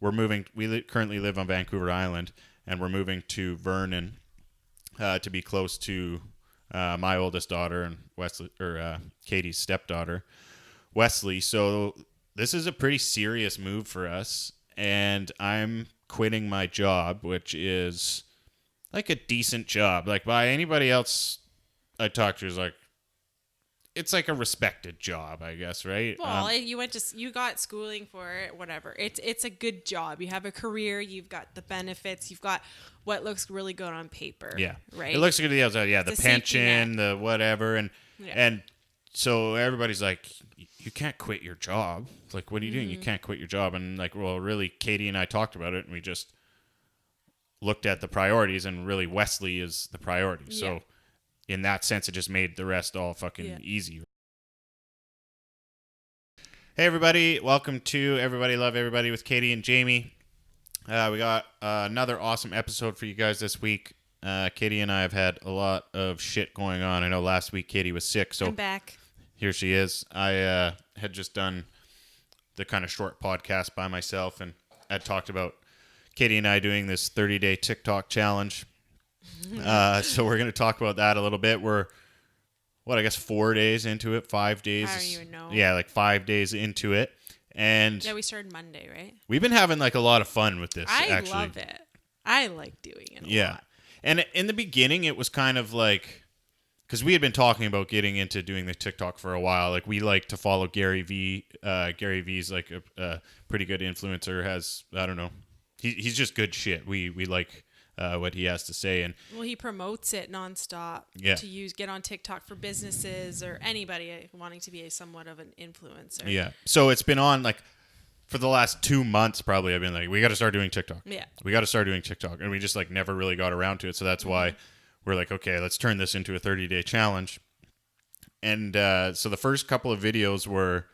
we're moving. We currently live on Vancouver Island, and we're moving to Vernon to be close to my oldest daughter and Katy's stepdaughter, Wesley. So this is a pretty serious move for us, and I'm quitting my job, which is like a decent job. Like by anybody else I talked to is like, it's like a respected job, I guess, right? Well, you got schooling for it, whatever. It's a good job. You have a career. You've got the benefits. You've got what looks really good on paper. Yeah, right. It looks good to the outside. Yeah, It's the a safety pension, net. the whatever, and so everybody's like, you can't quit your job. It's like, what are you doing? You can't quit your job. And like, well, really, Katy and I talked about it, and we just looked at the priorities, and really, Wesley is the priority. Yeah. So in that sense, it just made the rest all fucking easy. Hey, everybody. Welcome to Everybody Love Everybody with Katy and Jamey. We got another awesome episode for you guys this week. Katy and I have had a lot of shit going on. I know last week Katy was sick, so I'm back. Here she is. I had just done the kind of short podcast by myself, and I talked about Katy and I doing this 30-day TikTok challenge. So we're going to talk about that a little bit. We're, 4 days into it, 5 days. I don't even know. Yeah, like 5 days into it. And yeah, we started Monday, right? We've been having like a lot of fun with this, I actually. love it. I like doing it a lot. And in the beginning, it was kind of like, because we had been talking about getting into doing the TikTok for a while. Like, we like to follow Gary V. Gary V's like a pretty good influencer. Has, I don't know, he's just good shit. We like what he has to say. And well, he promotes it nonstop to get on TikTok for businesses or anybody wanting to be somewhat of an influencer. Yeah. So it's been on like for the last 2 months, probably. I've been like, we got to start doing TikTok. Yeah. We got to start doing TikTok. And we just like never really got around to it. So that's why we're like, okay, let's turn this into a 30-day challenge. And so the first couple of videos were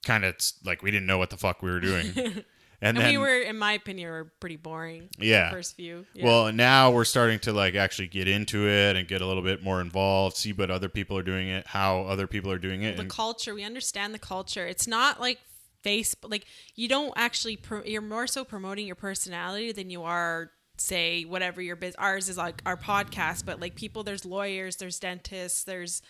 kind of like, we didn't know what the fuck we were doing. And then, we were, in my opinion, were pretty boring. Yeah. The first few. Yeah. Well, now we're starting to like actually get into it and get a little bit more involved, see what other people are doing it, how other people are doing it. The culture. We understand the culture. It's not like Facebook. Like, you don't actually, you're more so promoting your personality than you are, say, whatever your business. Ours is like our podcast, but like people, there's lawyers, there's dentists, there's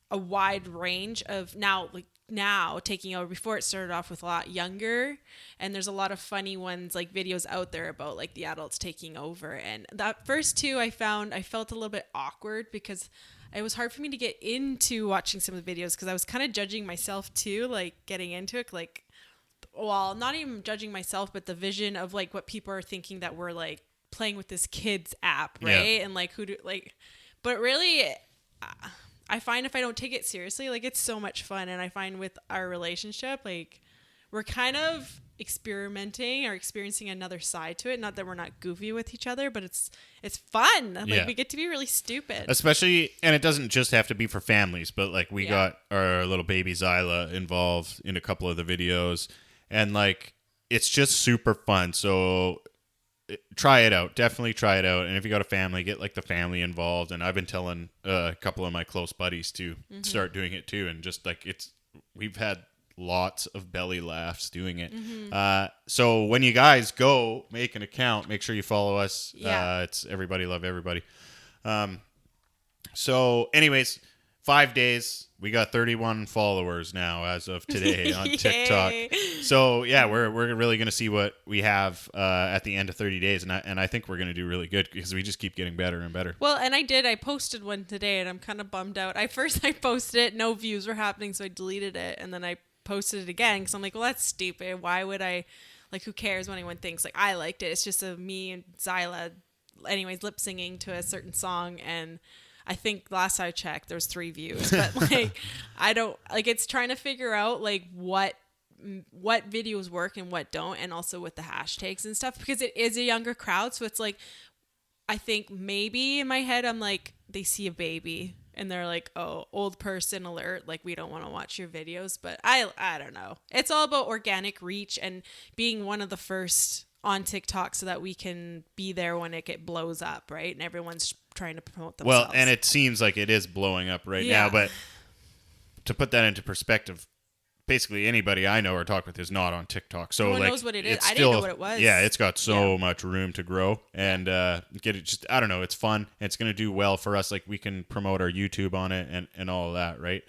a wide range of now taking over. Before, it started off with a lot younger, and there's a lot of funny ones, like videos out there about like the adults taking over. And that first two I felt a little bit awkward because it was hard for me to get into watching some of the videos because I was kind of judging myself too, like getting into it, like, well, not even judging myself, but the vision of like what people are thinking that we're like playing with this kids app, right? Yeah. And like but really, I find if I don't take it seriously, like, it's so much fun. And I find with our relationship, like, we're kind of experimenting or experiencing another side to it. Not that we're not goofy with each other, but it's fun. Like, we get to be really stupid. Especially, and it doesn't just have to be for families, but like we got our little baby Zyla involved in a couple of the videos, and like, it's just super fun. So try it out. Definitely try it out. And if you got a family, get like the family involved. And I've been telling a couple of my close buddies to start doing it too. And just like, we've had lots of belly laughs doing it. So when you guys go make an account, make sure you follow us. It's Everybody Love Everybody. So anyways, 5 days. We got 31 followers now as of today on TikTok. So yeah, we're really going to see what we have at the end of 30 days. And I think we're going to do really good because we just keep getting better and better. Well, and I posted one today and I'm kind of bummed out. I posted it, no views were happening, so I deleted it. And then I posted it again because I'm like, well, that's stupid. Why would I, like, who cares when anyone thinks, like, I liked it. It's just me and Zyla, anyways, lip singing to a certain song. And I think last I checked, there was 3 views, but like, I don't like, it's trying to figure out like what videos work and what don't. And also with the hashtags and stuff, because it is a younger crowd. So it's like, I think maybe in my head, I'm like, they see a baby and they're like, oh, old person alert. Like, we don't want to watch your videos, but I don't know. It's all about organic reach and being one of the first on TikTok so that we can be there when it blows up, right? And everyone's trying to promote themselves. Well, and it seems like it is blowing up right now, but to put that into perspective, basically anybody I know or talk with is not on TikTok. So No one like, knows what it is. it's I still, didn't know what it was. Yeah, it's got so much room to grow and get it. Just I don't know. It's fun. It's gonna do well for us. Like we can promote our YouTube on it and all of that, right?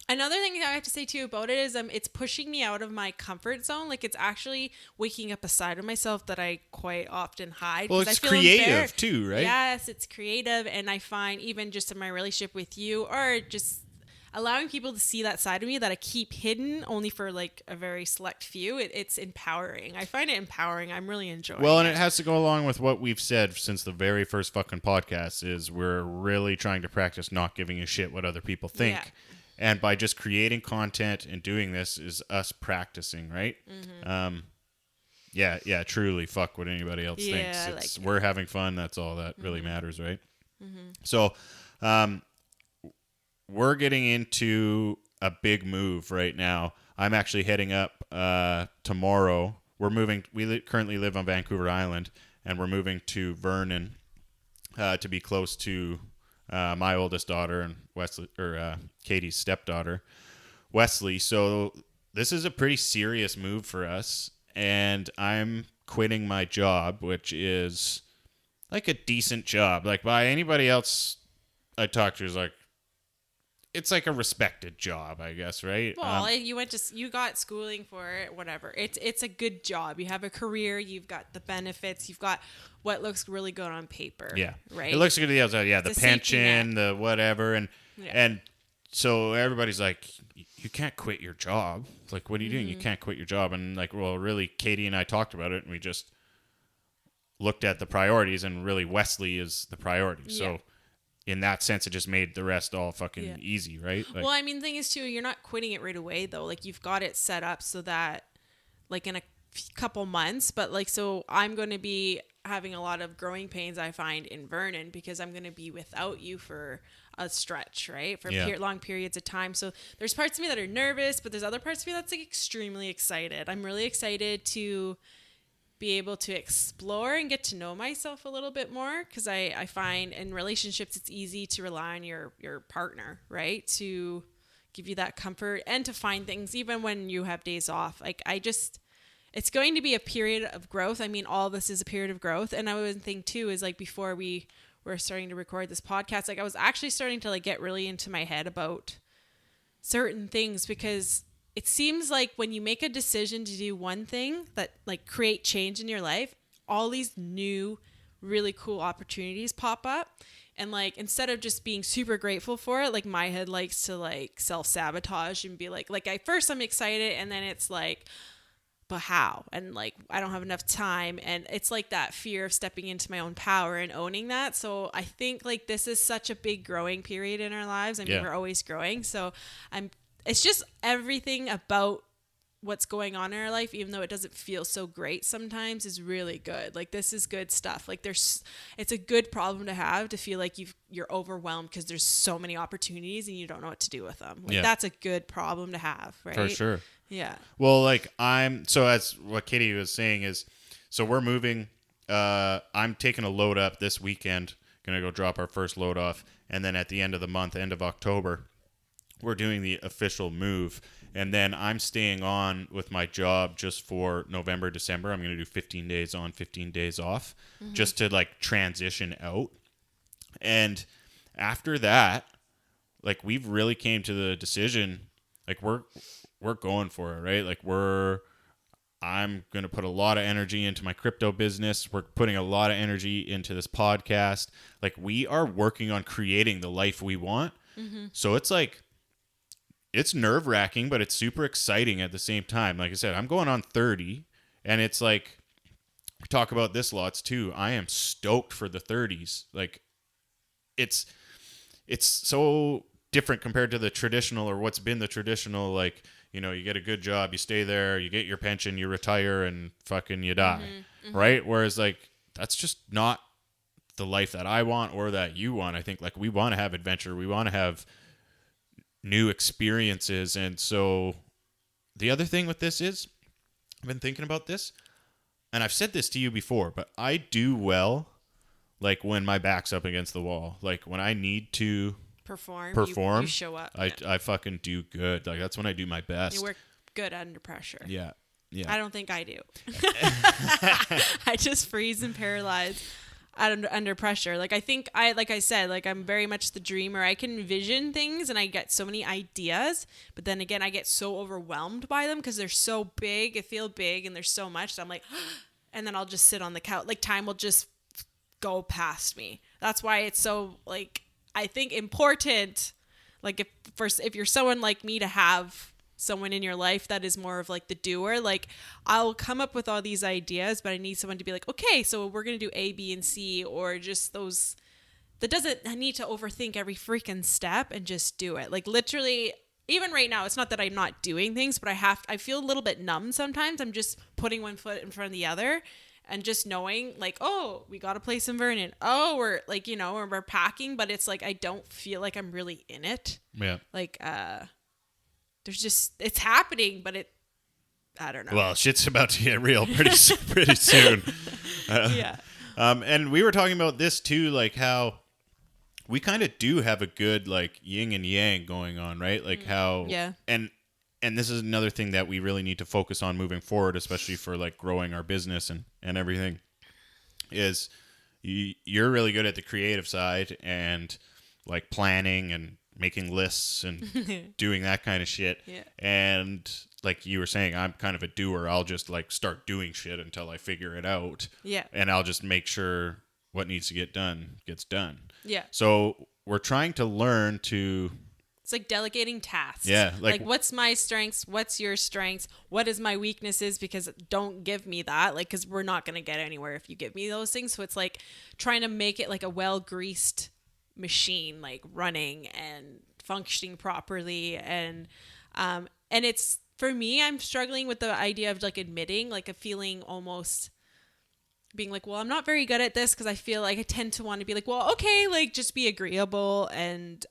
Another thing I have to say too about it is it's pushing me out of my comfort zone. Like it's actually waking up a side of myself that I quite often hide. Well, 'cause it's I feel creative too, right? Yes, it's creative. And I find even just in my relationship with you or just allowing people to see that side of me that I keep hidden only for like a very select few, it's empowering. I find it empowering. I'm really enjoying Well, and it. it has to go along with what we've said since the very first fucking podcast is we're really trying to practice not giving a shit what other people think. Yeah. And by just creating content and doing this is us practicing, right? Yeah, truly fuck what anybody else Yeah, thinks. like We're having fun. That's all that really matters, right? So, we're getting into a big move right now. I'm actually heading up tomorrow. We're moving. We currently live on Vancouver Island, and we're moving to Vernon to be close to my oldest daughter and Wesley or Katy's stepdaughter, Wesley. So this is a pretty serious move for us, and I'm quitting my job, which is like a decent job. Like by anybody else I talked to is like, it's like a respected job, I guess, right? Well, you got schooling for it, whatever. It's a good job. You have a career. You've got the benefits. You've got what looks really good on paper. Yeah, right. It looks good to the outside. Yeah, It's the a safety pension, net. the whatever, and Yeah. and so everybody's like, you can't quit your job. Like, what are you doing? You can't quit your job. And like, well, really, Katy and I talked about it, and we just looked at the priorities, and really, Wesley is the priority. Yeah. So. In that sense, it just made the rest all fucking Yeah. easy, right? Like, Well, I mean, the thing is too, you're not quitting it right away though. Like you've got it set up so that, like in a couple months, but like so I'm going to be having a lot of growing pains I find in Vernon because I'm going to be without you for a stretch, right? For long periods of time. So there's parts of me that are nervous, but there's other parts of me that's like extremely excited. I'm really excited to be able to explore and get to know myself a little bit more because I find in relationships it's easy to rely on your partner, right? To give you that comfort and to find things even when you have days off. Like it's going to be a period of growth. I mean, all this is a period of growth. And I would think too is like before we were starting to record this podcast, like I was actually starting to like get really into my head about certain things because it seems like when you make a decision to do one thing that like create change in your life, all these new really cool opportunities pop up. And like instead of just being super grateful for it, like my head likes to like self-sabotage and be like at first I'm excited and then it's like, but how? And like I don't have enough time. And it's like that fear of stepping into my own power and owning that. So I think like this is such a big growing period in our lives. I mean, we're always growing. So it's just everything about what's going on in our life, even though it doesn't feel so great sometimes, is really good. Like this is good stuff. Like it's a good problem to have to feel like you're overwhelmed because there's so many opportunities and you don't know what to do with them. Like that's a good problem to have, right? for sure. Yeah. Well, like as what Katy was saying is, so we're moving. I'm taking a load up this weekend. Gonna go drop our first load off, and then at the end of the month, end of October, we're doing the official move. And then I'm staying on with my job just for November, December. I'm going to do 15 days on, 15 days off, just to like transition out. And after that, like we've really came to the decision, like we're going for it, right? Like I'm going to put a lot of energy into my crypto business. We're putting a lot of energy into this podcast. Like we are working on creating the life we want. So it's like, it's nerve-wracking, but it's super exciting at the same time. Like I said, I'm going on 30, and it's like, we talk about this lots too. I am stoked for the 30s. Like, it's so different compared to the traditional or what's been the traditional, like, you know, you get a good job, you stay there, you get your pension, you retire, and fucking you die, right? Whereas, like, that's just not the life that I want or that you want. I think, like, we want to have adventure. We want to have new experiences. And so the other thing with this is I've been thinking about this, and I've said this to you before, but I do well like when my back's up against the wall, like when I need to perform. You show up. I fucking do good. Like that's when I do my best. You work good under pressure. Yeah. I don't think I do. I just freeze and paralyze under pressure. Like I think like I said, like I'm very much the dreamer. I can envision things and I get so many ideas, but then again, I get so overwhelmed by them because they're so big. It feel big and there's so much. So I'm like, and then I'll just sit on the couch. Like time will just go past me. That's why it's so like, I think important. Like if you're someone like me to have someone in your life that is more of like the doer, like I'll come up with all these ideas, but I need someone to be like, okay, so we're going to do A, B, and C, or just those that doesn't need to overthink every freaking step and just do it. Like literally, even right now, it's not that I'm not doing things, but I feel a little bit numb sometimes. I'm just putting one foot in front of the other and just knowing like, oh, we got a place in Vernon. Oh, we're like, we're packing, but it's like, I don't feel like I'm really in it. Yeah. Like, it's happening, but I don't know. Well, shit's about to get real pretty soon. Yeah. And we were talking about this too, like how we kind of do have a good like yin and yang going on, right? Like how, yeah. And this is another thing that we really need to focus on moving forward, especially for like growing our business and everything, is you're really good at the creative side and like planning and making lists and doing that kind of shit. Yeah. And like you were saying, I'm kind of a doer. I'll just like start doing shit until I figure it out. Yeah. And I'll just make sure what needs to get done gets done. Yeah. So we're trying to learn to... It's like delegating tasks. Yeah. Like what's my strengths? What's your strengths? What is my weaknesses? Because don't give me that. Like, because we're not going to get anywhere if you give me those things. So it's like trying to make it like a well-greased machine, like running and functioning properly. And it's, for me, I'm struggling with the idea of like admitting, like a feeling almost being like, well, I'm not very good at this, because I feel like I tend to want to be like, well, okay, like just be agreeable. And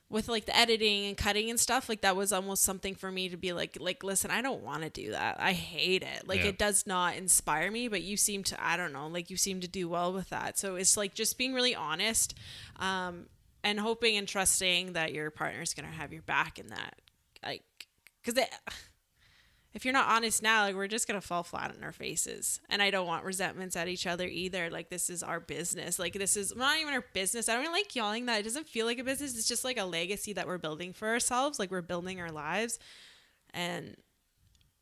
with like the editing and cutting and stuff, like that was almost something for me to be like, listen, I don't want to do that. I hate it. Like it does not inspire me, but you seem to, I don't know, like you seem to do well with that. So it's like just being really honest, and hoping and trusting that your partner is going to have your back in that. Like, because if you're not honest now, like we're just going to fall flat on our faces. And I don't want resentments at each other either. Like this is our business. Like this is not even our business. I don't really like yelling that. It doesn't feel like a business. It's just like a legacy that we're building for ourselves. Like we're building our lives. And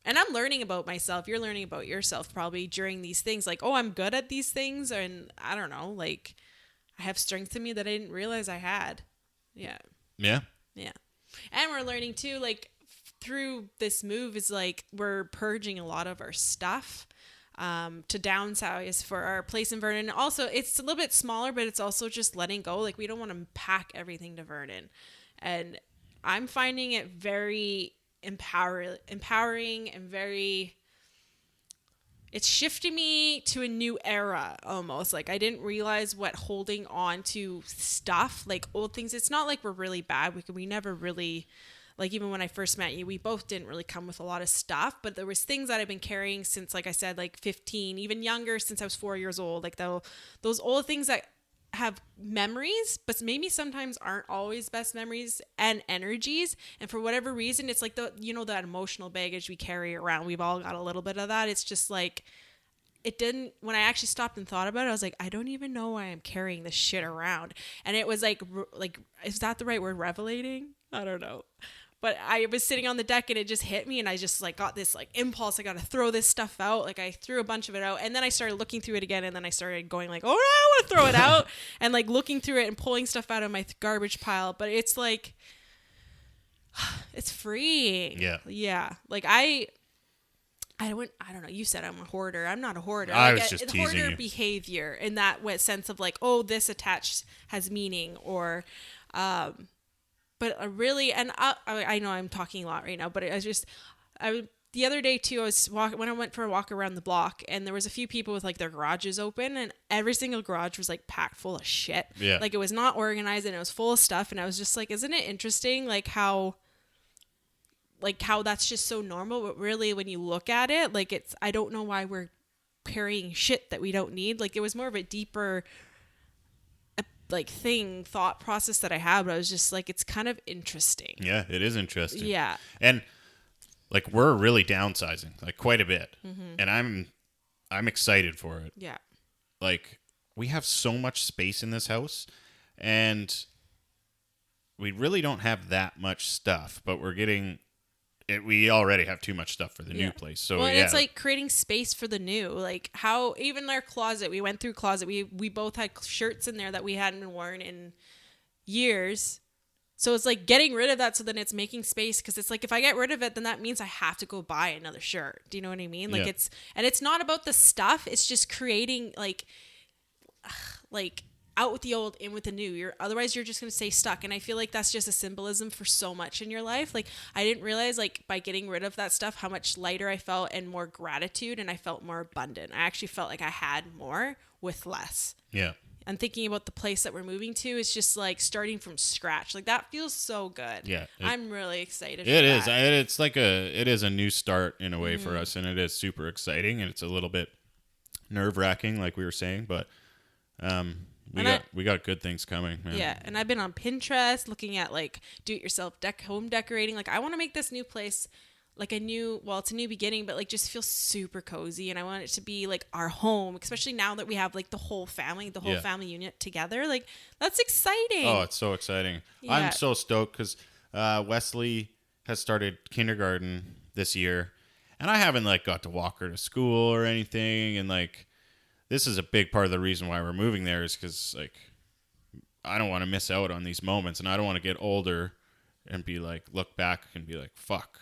I'm learning about myself. You're learning about yourself probably during these things. Like, oh, I'm good at these things. And I don't know, like I have strengths in me that I didn't realize I had. Yeah. Yeah. Yeah. And we're learning too, like, through this move is like we're purging a lot of our stuff to downsize for our place in Vernon. Also, it's a little bit smaller, but it's also just letting go. Like we don't want to pack everything to Vernon. And I'm finding it very empowering and very... It's shifting me to a new era almost. Like I didn't realize what holding on to stuff, like old things, it's not like we're really bad. We never really, like even when I first met you, we both didn't really come with a lot of stuff, but there was things that I've been carrying since, like I said, like 15, even younger, since I was 4 years old. Like those old things that have memories, but maybe sometimes aren't always best memories and energies. And for whatever reason, it's like that emotional baggage we carry around. We've all got a little bit of that. It's just like, it didn't, when I actually stopped and thought about it, I was like, I don't even know why I'm carrying this shit around. And it was like, is that the right word? Revelating? I don't know. But I was sitting on the deck and it just hit me, and I just like got this like impulse. I got to throw this stuff out. Like I threw a bunch of it out, and then I started looking through it again, and then I started going like, oh, I want to throw it out, and like looking through it and pulling stuff out of my garbage pile. But it's like, it's freeing. Yeah. Yeah. Like I don't know. You said I'm a hoarder. I'm not a hoarder. I like was just teasing hoarder you. behavior in that sense of like, oh, this attached has meaning, or, but really, and I know I'm talking a lot right now, but the other day too, I was when I went for a walk around the block, and there was a few people with like their garages open, and every single garage was like packed full of shit. Yeah. Like it was not organized, and it was full of stuff, and I was just like, isn't it interesting like how that's just so normal, but really when you look at it, like I don't know why we're carrying shit that we don't need. Like it was more of a deeper like thought process that I had, but I was just like, it's kind of interesting. Yeah, it is interesting. Yeah. And like we're really downsizing like quite a bit. And I'm excited for it. Yeah. Like we have so much space in this house and we really don't have that much stuff, but we're getting it, we already have too much stuff for the new place. So well, yeah, it's like creating space for the new. Like how even our closet, we went through closet. We both had shirts in there that we hadn't worn in years. So it's like getting rid of that. So then it's making space, because it's like if I get rid of it, then that means I have to go buy another shirt. Do you know what I mean? Like it's not about the stuff. It's just creating like out with the old, in with the new. Otherwise you're just going to stay stuck. And I feel like that's just a symbolism for so much in your life. Like I didn't realize like by getting rid of that stuff, how much lighter I felt and more gratitude. And I felt more abundant. I actually felt like I had more with less. Yeah. And thinking about the place that we're moving to is just like starting from scratch. Like that feels so good. Yeah. I'm really excited. It is. It's like it is a new start in a way for us. And it is super exciting. And it's a little bit nerve wracking, like we were saying, but, we got good things coming, man. Yeah, and I've been on Pinterest looking at like do-it-yourself home decorating. Like I want to make this new place like it's a new beginning, but like just feel super cozy, and I want it to be like our home, especially now that we have like the whole family unit together. Like that's exciting. Oh, it's so exciting. Yeah. I'm so stoked because Wesley has started kindergarten this year, and I haven't like got to walk her to school or anything, and like this is a big part of the reason why we're moving there is because like I don't want to miss out on these moments, and I don't want to get older and be like look back and be like fuck,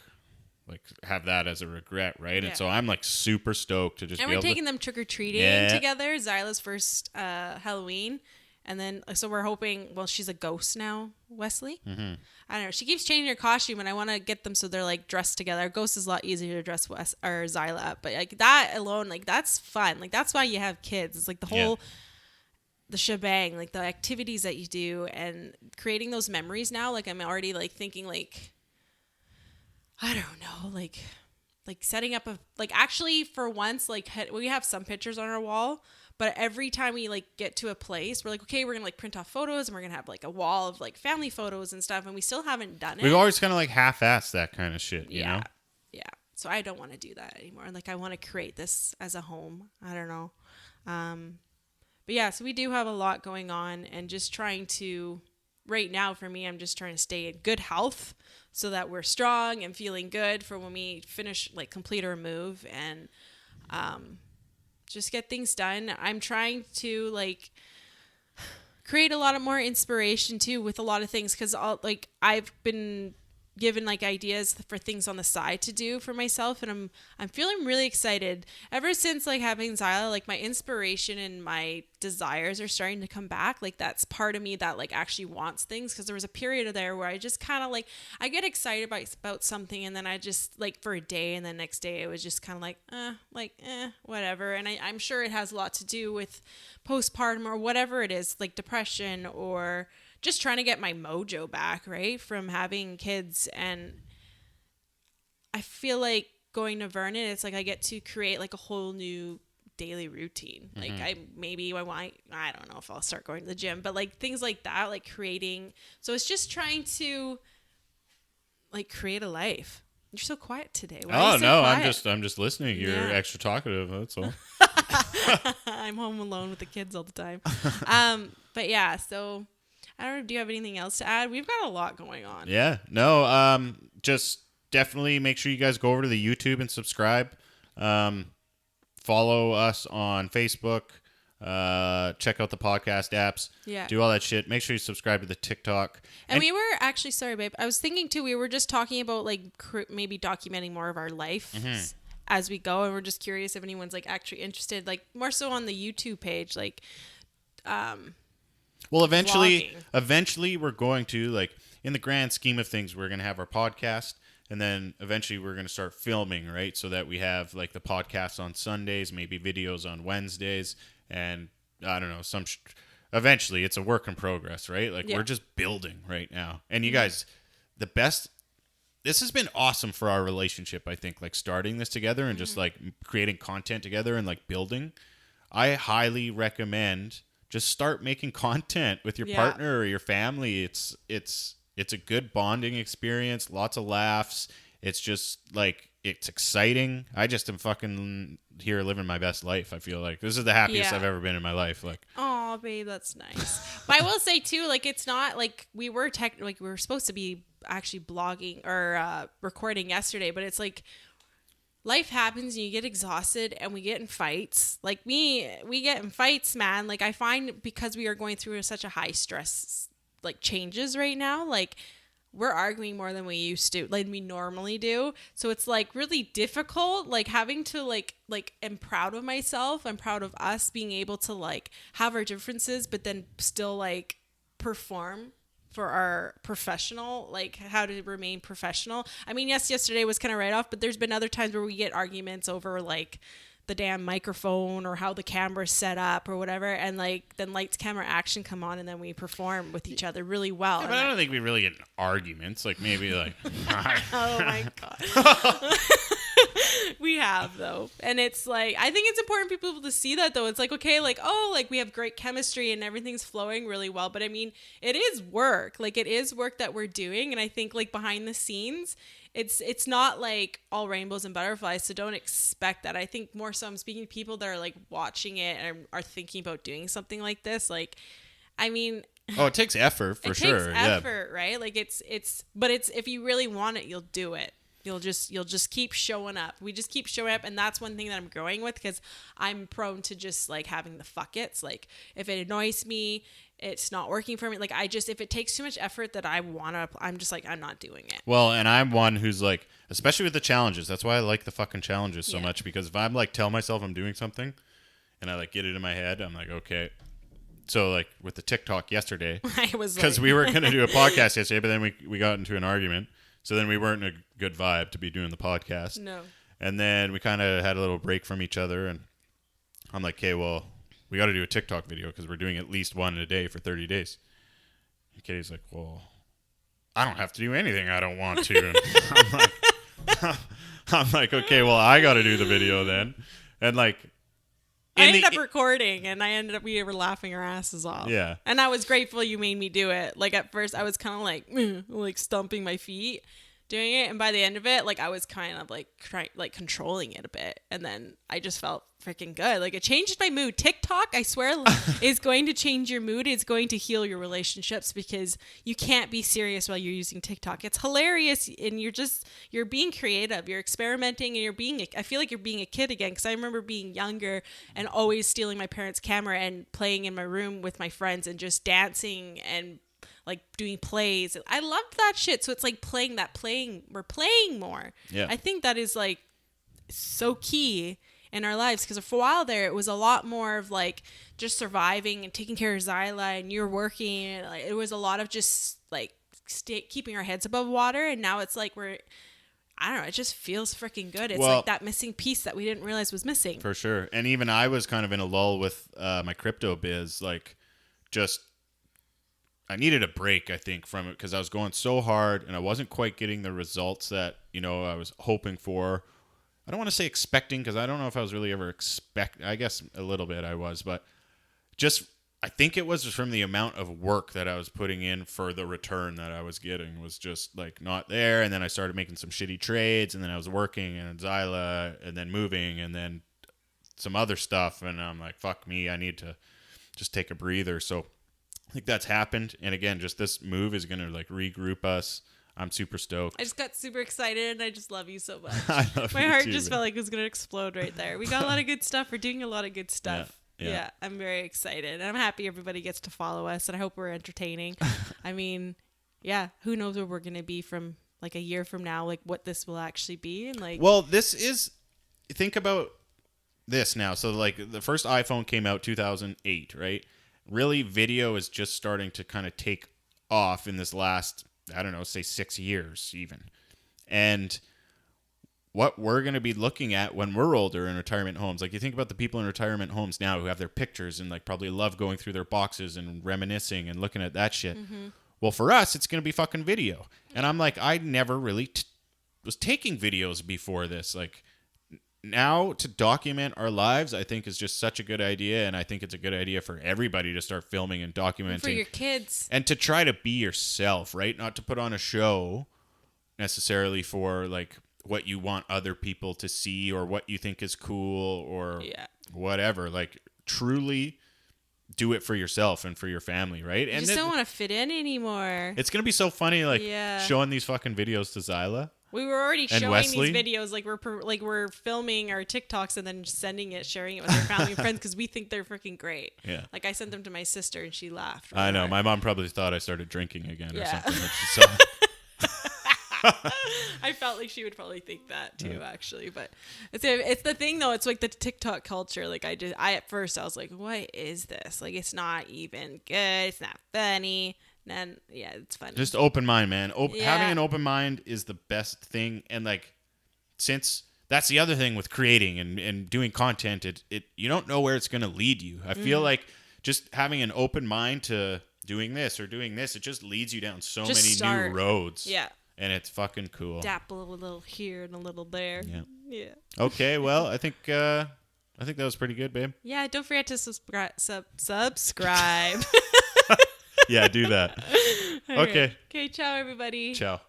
like have that as a regret, right? Yeah. And so I'm like super stoked to just. And we're taking them trick or treating together. Zyla's first Halloween, and then so we're hoping. Well, she's a ghost now, Wesley. Mm-hmm. I don't know. She keeps changing her costume, and I want to get them so they're like dressed together. Ghost is a lot easier to dress Zyla up, but like that alone, like that's fun. Like that's why you have kids. It's like the whole. Yeah. The shebang, like the activities that you do and creating those memories now. Like I'm already like thinking like, I don't know, like setting up actually for once, like we have some pictures on our wall, but every time we like get to a place, we're like, okay, we're gonna like print off photos and we're gonna have like a wall of like family photos and stuff. And we still haven't done it. We've always kind of like half-assed that kind of shit, you know? Yeah. So I don't want to do that anymore. Like I want to create this as a home. I don't know. But yeah, so we do have a lot going on, and just trying to, right now for me, I'm just trying to stay in good health so that we're strong and feeling good for when we complete our move, and just get things done. I'm trying to like create a lot of more inspiration too with a lot of things, because I've been given like ideas for things on the side to do for myself, and I'm feeling really excited ever since like having Zyla. Like my inspiration and my desires are starting to come back. Like that's part of me that like actually wants things, because there was a period there where I just kind of like I get excited about something, and then I just like for a day, and then next day it was just kind of like whatever. And I'm sure it has a lot to do with postpartum or whatever it is, like depression or just trying to get my mojo back, right, from having kids. And I feel like going to Vernon, it's like I get to create like a whole new daily routine. Like I don't know if I'll start going to the gym, but like things like that, like creating. So it's just trying to like create a life. You're so quiet today. Why are you so quiet? I'm just listening. You're extra talkative. That's all. I'm home alone with the kids all the time. But yeah, so I don't know. Do you have anything else to add? We've got a lot going on. Yeah. No. Just definitely make sure you guys go over to the YouTube and subscribe. Follow us on Facebook. Check out the podcast apps. Yeah. Do all that shit. Make sure you subscribe to the TikTok. And we were actually, sorry, babe. I was thinking too. We were just talking about like maybe documenting more of our life as we go, and we're just curious if anyone's like actually interested, like more so on the YouTube page, like. Well, eventually we're going to, like, in the grand scheme of things, we're going to have our podcast, and then eventually we're going to start filming, right? So that we have, like, the podcast on Sundays, maybe videos on Wednesdays, and, I don't know, eventually it's a work in progress, right? Like, we're just building right now. And you guys, this has been awesome for our relationship, I think, like, starting this together and just, like, creating content together and, like, building. I highly recommend just start making content with your partner or your family. It's a good bonding experience, lots of laughs. It's just like, it's exciting. I just am fucking here living my best life. I feel like this is the happiest I've ever been in my life. Like, oh, babe, that's nice. But I will say too, like, it's not like we were we were supposed to be actually blogging or recording yesterday, but it's like life happens and you get exhausted and we get in fights. Like we get in fights, man. Like I find because we are going through such a high stress like changes right now, like we're arguing more than we used to, like we normally do. So it's like really difficult, like having to like I'm proud of myself. I'm proud of us being able to like have our differences, but then still like perform for our professional, like how to remain professional. I mean, yes, yesterday was kind of right off, but there's been other times where we get arguments over like the damn microphone or how the camera's set up or whatever, and like then lights, camera, action come on and then we perform with each other really well. Yeah, but I don't think we really get in arguments, like maybe like oh my god. We have though, and it's like I think it's important for people to see that though. It's like, okay, like, oh, like we have great chemistry and everything's flowing really well, but I mean it is work, like it is work that we're doing, and I think like behind the scenes it's not like all rainbows and butterflies, so don't expect that. I think more so I'm speaking to people that are like watching it and are thinking about doing something like this. Like, I mean, oh, it takes effort for sure. It takes effort, right? Like it's if you really want it, you'll do it. You'll just keep showing up. We just keep showing up, and that's one thing that I'm growing with, because I'm prone to just like having the fuck it's. Like if it annoys me, it's not working for me. Like if it takes too much effort that I'm just like, I'm not doing it. Well, and I'm one who's like, especially with the challenges. That's why I like the fucking challenges so much, because if I'm like tell myself I'm doing something, and I like get it in my head, I'm like, okay. So like with the TikTok yesterday, I was because we were gonna do a podcast yesterday, but then we got into an argument. So then we weren't in a good vibe to be doing the podcast. No. And then we kind of had a little break from each other, and I'm like, okay, well, we got to do a TikTok video because we're doing at least one a day for 30 days. And Katy's like, well, I don't have to do anything I don't want to. And I'm like, okay, well, I got to do the video then. And like, I ended up recording, and we were laughing our asses off. Yeah. And I was grateful you made me do it. Like at first I was kind of like stomping my feet doing it. And by the end of it, like I was kind of like controlling it a bit. And then I just felt freaking good. Like it changed my mood. TikTok, I swear, is going to change your mood. It's going to heal your relationships, because you can't be serious while you're using TikTok. It's hilarious, and you're being creative, you're experimenting, and I feel like you're being a kid again, because I remember being younger and always stealing my parents' camera and playing in my room with my friends and just dancing and like doing plays. I loved that shit. So it's like we're playing more. Yeah. I think that is like so key in our lives, because for a while there it was a lot more of like just surviving and taking care of Zyla, and you're working, and like, it was a lot of just like keeping our heads above water. And now it's like I don't know, it just feels freaking good. It's like that missing piece that we didn't realize was missing. For sure. And even I was kind of in a lull with my crypto biz, like just I needed a break, I think, from it, because I was going so hard and I wasn't quite getting the results that, I was hoping for. I don't want to say expecting, because I don't know if I was really ever I guess a little bit I was, but just I think it was from the amount of work that I was putting in for the return that I was getting was just like not there. And then I started making some shitty trades, and then I was working and Zyla, and then moving, and then some other stuff. And I'm like, fuck me, I need to just take a breather. So I think that's happened. And again, just this move is going to like regroup us. I'm super stoked. I just got super excited, and I just love you so much. I love My you heart too, just man. felt like it was going to explode right there. We got a lot of good stuff. We're doing a lot of good stuff. Yeah. I'm very excited. And I'm happy everybody gets to follow us, and I hope we're entertaining. I mean, yeah, who knows where we're going to be from like a year from now, like what this will actually be. And like, well, think about this now. So like the first iPhone came out 2008, right? Really, video is just starting to kind of take off in this last, I don't know, say 6 years even. And what we're going to be looking at when we're older in retirement homes, like you think about the people in retirement homes now who have their pictures and like probably love going through their boxes and reminiscing and looking at that shit. Mm-hmm. Well, for us, it's going to be fucking video. And I'm like, I never really was taking videos before this. Like, now to document our lives, I think is just such a good idea. And I think it's a good idea for everybody to start filming and documenting. For your kids. And to try to be yourself, right? Not to put on a show necessarily for like what you want other people to see or what you think is cool or whatever. Like truly do it for yourself and for your family, right? You and just don't want to fit in anymore. It's gonna be so funny, like showing these fucking videos to Zyla. We were already showing Wesley. these videos, like we're filming our TikToks and then sending it, sharing it with our family and friends because we think they're freaking great. Yeah. Like I sent them to my sister and she laughed. Really I know. hard. My mom probably thought I started drinking again or something. When she saw it. I felt like she would probably think that too, actually. But it's the thing though. It's like the TikTok culture. Like I at first I was like, what is this? Like it's not even good. It's not funny. And it's funny. Just open mind, man. Having an open mind is the best thing. And like, since that's the other thing with creating and doing content, it you don't know where it's going to lead you. I feel like just having an open mind to doing this or doing this, it just leads you down so many new roads. Yeah. And it's fucking cool. Dabble a little here and a little there. Yeah. Yeah. Okay. Well, I think that was pretty good, babe. Yeah. Don't forget to subscribe. Yeah, do that. Okay. Okay. Ciao, everybody. Ciao.